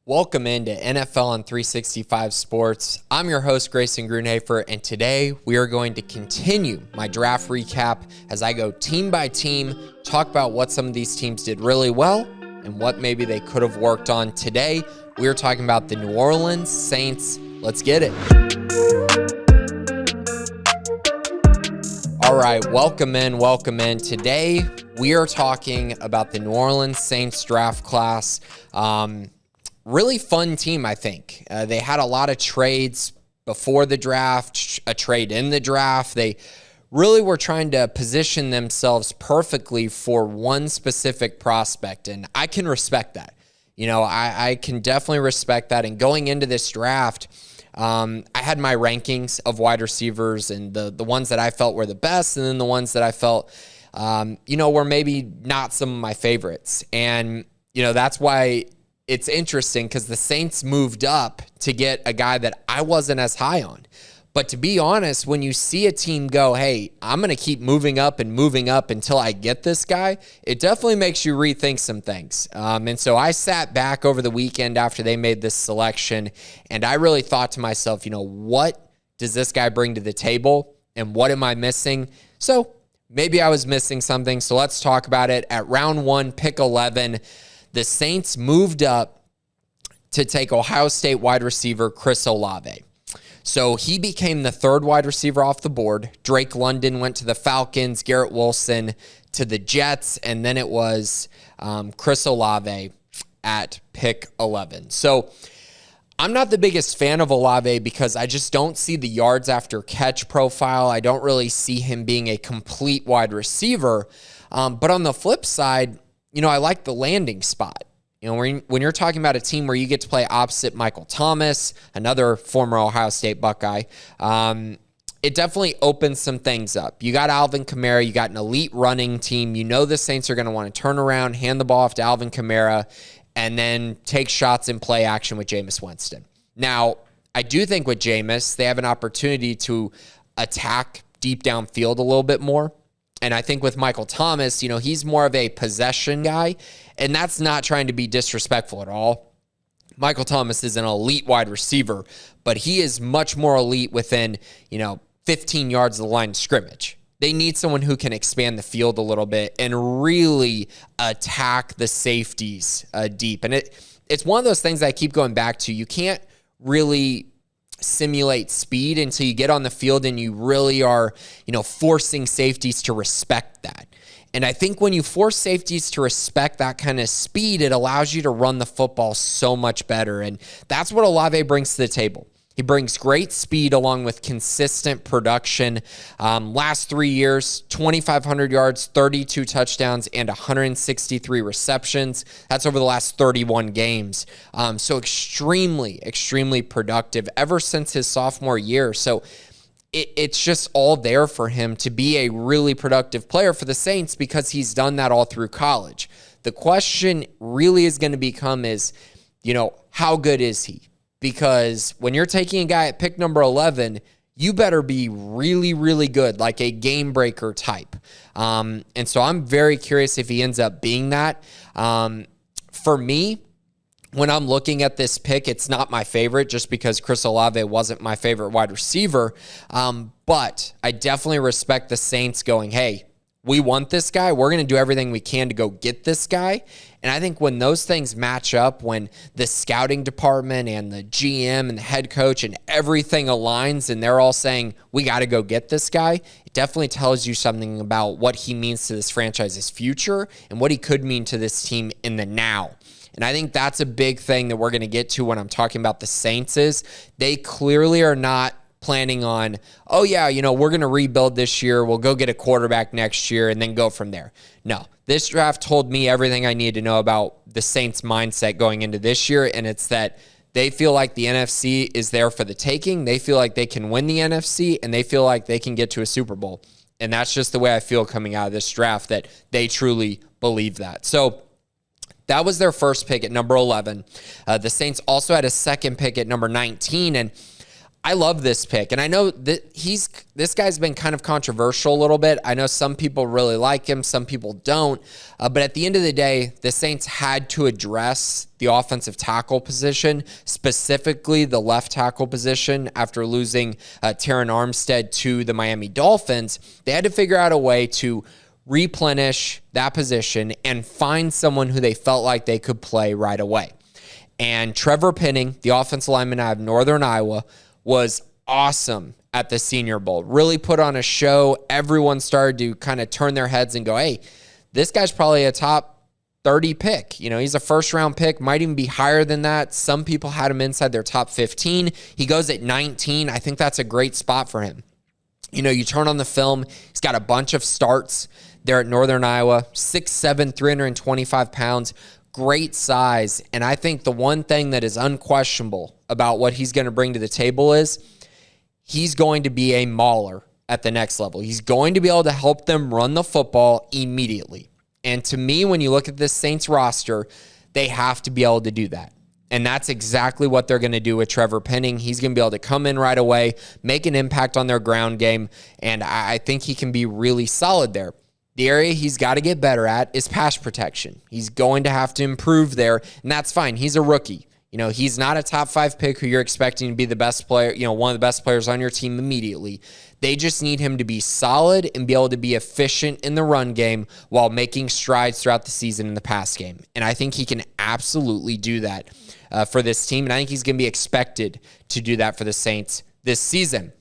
Welcome into NFL on 365 Sports. I'm your host, Grayson, and today we are going to continue my draft recap as I go team by team, talk about what some of these teams did really well and what maybe they could have worked on. Today, we are talking about the New Orleans Saints. Let's get it. All right, welcome in. Today, we are talking about the New Orleans Saints draft class. Really fun team, I think. They had a lot of trades before the draft, a trade in the draft. They really were trying to position themselves perfectly for one specific prospect, and I can respect that. I can definitely respect that. And going into this draft, I had my rankings of wide receivers and the ones that I felt were the best, and then the ones that I felt, were maybe not some of my favorites. And, that's why it's interesting, because the Saints moved up to get a guy that I wasn't as high on. But to be honest, when you see a team go, hey, I'm going to keep moving up until I get this guy, it definitely makes you rethink some things. And so I sat back over the weekend after they made this selection, and I really thought to myself, what does this guy bring to the table, and what am I missing? So maybe I was missing something, so let's talk about it. At round 1, pick 11, the Saints moved up to take Ohio State wide receiver Chris Olave. So he became the third wide receiver off the board. Drake London went to the Falcons, Garrett Wilson to the Jets, and then it was Chris Olave at pick 11. So I'm not the biggest fan of Olave because I just don't see the yards after catch profile. I don't really see him being a complete wide receiver. But on the flip side, I like the landing spot. When you're talking about a team where you get to play opposite Michael Thomas, another former Ohio State Buckeye, it definitely opens some things up. You got Alvin Kamara, you got an elite running team. The Saints are going to want to turn around, hand the ball off to Alvin Kamara, and then take shots in play action with Jameis Winston. Now, I do think with Jameis, they have an opportunity to attack deep downfield a little bit more. And I think with Michael Thomas, he's more of a possession guy, and that's not trying to be disrespectful at all. Michael Thomas is an elite wide receiver, but he is much more elite within, 15 yards of the line of scrimmage. They need someone who can expand the field a little bit and really attack the safeties deep. And it's one of those things that I keep going back to. You can't really simulate speed until you get on the field and you really are, forcing safeties to respect that. And I think when you force safeties to respect that kind of speed, it allows you to run the football so much better. And that's what Olave brings to the table. He brings great speed along with consistent production. Last 3 years, 2,500 yards, 32 touchdowns, and 163 receptions. That's over the last 31 games. So extremely, extremely productive ever since his sophomore year. So it's just all there for him to be a really productive player for the Saints because he's done that all through college. The question really is going to become is, how good is he? Because when you're taking a guy at pick number 11, you better be really, really good, like a game breaker type. And so I'm very curious if he ends up being that. For me, when I'm looking at this pick, it's not my favorite just because Chris Olave wasn't my favorite wide receiver. But I definitely respect the Saints going, hey, we want this guy. We're going to do everything we can to go get this guy. And I think when those things match up, when the scouting department and the GM and the head coach and everything aligns and they're all saying, we got to go get this guy, it definitely tells you something about what he means to this franchise's future and what he could mean to this team in the now. And I think that's a big thing that we're going to get to when I'm talking about the Saints is they clearly are not planning on, we're going to rebuild this year. We'll go get a quarterback next year and then go from there. No, this draft told me everything I need to know about the Saints' mindset going into this year, and it's that they feel like the NFC is there for the taking. They feel like they can win the NFC, and they feel like they can get to a Super Bowl. And that's just the way I feel coming out of this draft, that they truly believe that. So that was their first pick at number 11. The Saints also had a second pick at number 19, and I love this pick, and I know that this guy's been kind of controversial a little bit. I know some people really like him, some people don't, but at the end of the day, the Saints had to address the offensive tackle position, specifically the left tackle position, after losing Terron Armstead to the Miami Dolphins. They had to figure out a way to replenish that position and find someone who they felt like they could play right away. And Trevor Penning, the offensive lineman out of Northern Iowa, was awesome at the Senior Bowl. Really put on a show. Everyone started to kind of turn their heads and go, hey, this guy's probably a top 30 pick. He's a first-round pick, might even be higher than that. Some people had him inside their top 15. He goes at 19. I think that's a great spot for him. You turn on the film, he's got a bunch of starts there at Northern Iowa, 6'7", 325 pounds, great size. And I think the one thing that is unquestionable about what he's going to bring to the table is he's going to be a mauler at the next level. He's going to be able to help them run the football immediately. And to me, when you look at this Saints roster, they have to be able to do that. And that's exactly what they're going to do with Trevor Penning. He's going to be able to come in right away, make an impact on their ground game, and I think he can be really solid there. The area he's got to get better at is pass protection. He's going to have to improve there, and that's fine. He's a rookie. He's not a top 5 pick who you're expecting to be the best player, one of the best players on your team immediately. They just need him to be solid and be able to be efficient in the run game while making strides throughout the season in the pass game. And I think he can absolutely do that for this team, and I think he's going to be expected to do that for the Saints this season.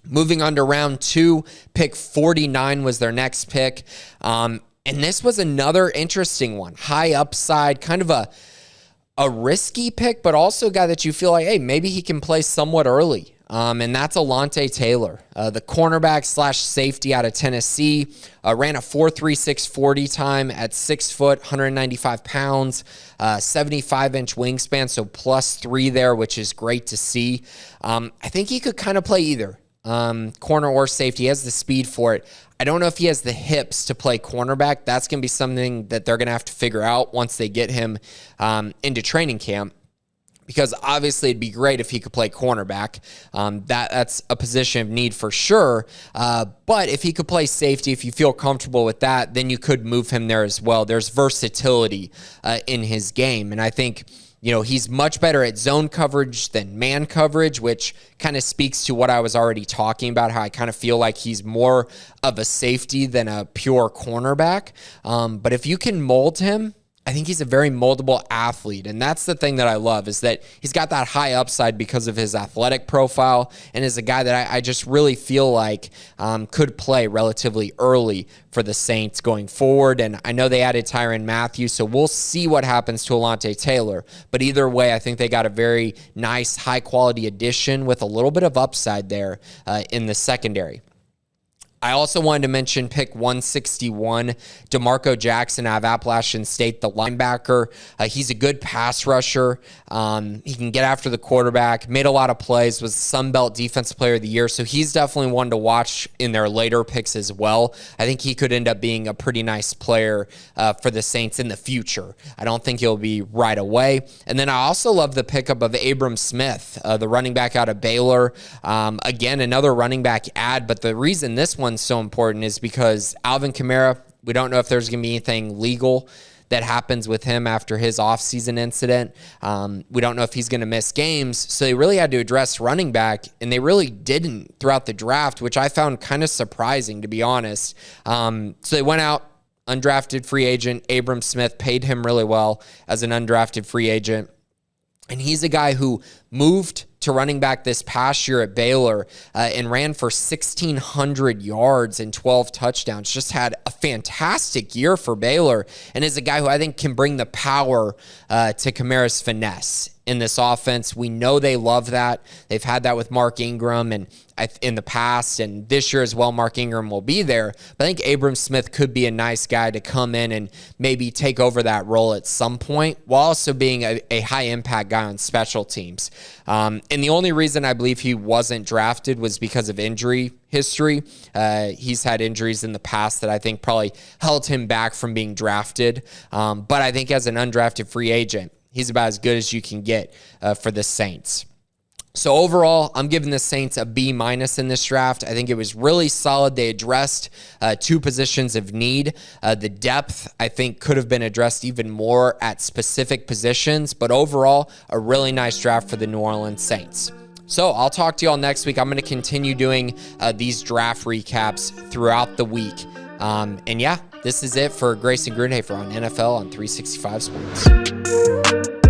Moving on to round 2, pick 49 was their next pick. And this was another interesting one. High upside, kind of a risky pick, but also a guy that you feel like, hey, maybe he can play somewhat early. And that's Olave Taylor, the cornerback / safety out of Tennessee. Ran a 4.36 40 time at 6 foot, 195 pounds, 75-inch wingspan, so +3 there, which is great to see. I think he could kind of play either. Corner or safety. He has the speed for it. I don't know if he has the hips to play cornerback. That's going to be something that they're going to have to figure out once they get him into training camp, because obviously it'd be great if he could play cornerback. That's a position of need for sure. But if he could play safety, if you feel comfortable with that, then you could move him there as well. There's versatility in his game, and I think he's much better at zone coverage than man coverage, which kind of speaks to what I was already talking about, how I kind of feel like he's more of a safety than a pure cornerback. But if you can mold him, I think he's a very moldable athlete, and that's the thing that I love, is that he's got that high upside because of his athletic profile, and is a guy that I just really feel like could play relatively early for the Saints going forward. And I know they added Tyrann Mathieu, so we'll see what happens to Olave Taylor. But either way, I think they got a very nice, high-quality addition with a little bit of upside there in the secondary. I also wanted to mention pick 161, DeMarco Jackson out of Appalachian State, the linebacker. He's a good pass rusher. He can get after the quarterback, made a lot of plays, was Sun Belt Defensive Player of the Year, so he's definitely one to watch in their later picks as well. I think he could end up being a pretty nice player for the Saints in the future. I don't think he'll be right away. And then I also love the pickup of Abram Smith, the running back out of Baylor. Again, another running back add, but the reason this one's so important is because Alvin Kamara, we don't know if there's going to be anything legal that happens with him after his offseason incident. We don't know if he's going to miss games, so they really had to address running back, and they really didn't throughout the draft, which I found kind of surprising, to be honest. So they went out, undrafted free agent Abram Smith, paid him really well as an undrafted free agent, and he's a guy who moved to running back this past year at Baylor and ran for 1,600 yards and 12 touchdowns. Just had a fantastic year for Baylor, and is a guy who I think can bring the power to Kamara's finesse in this offense. We know they love that. They've had that with Mark Ingram and in the past, and this year as well, Mark Ingram will be there. But I think Abram Smith could be a nice guy to come in and maybe take over that role at some point, while also being a high-impact guy on special teams. And the only reason I believe he wasn't drafted was because of injury history. He's had injuries in the past that I think probably held him back from being drafted. But I think as an undrafted free agent, he's about as good as you can get for the Saints. So overall, I'm giving the Saints a B- in this draft. I think it was really solid. They addressed two positions of need. The depth, I think, could have been addressed even more at specific positions. But overall, a really nice draft for the New Orleans Saints. So I'll talk to you all next week. I'm going to continue doing these draft recaps throughout the week. And yeah, this is it for Grayson Grunhafer on NFL on 365 Sports.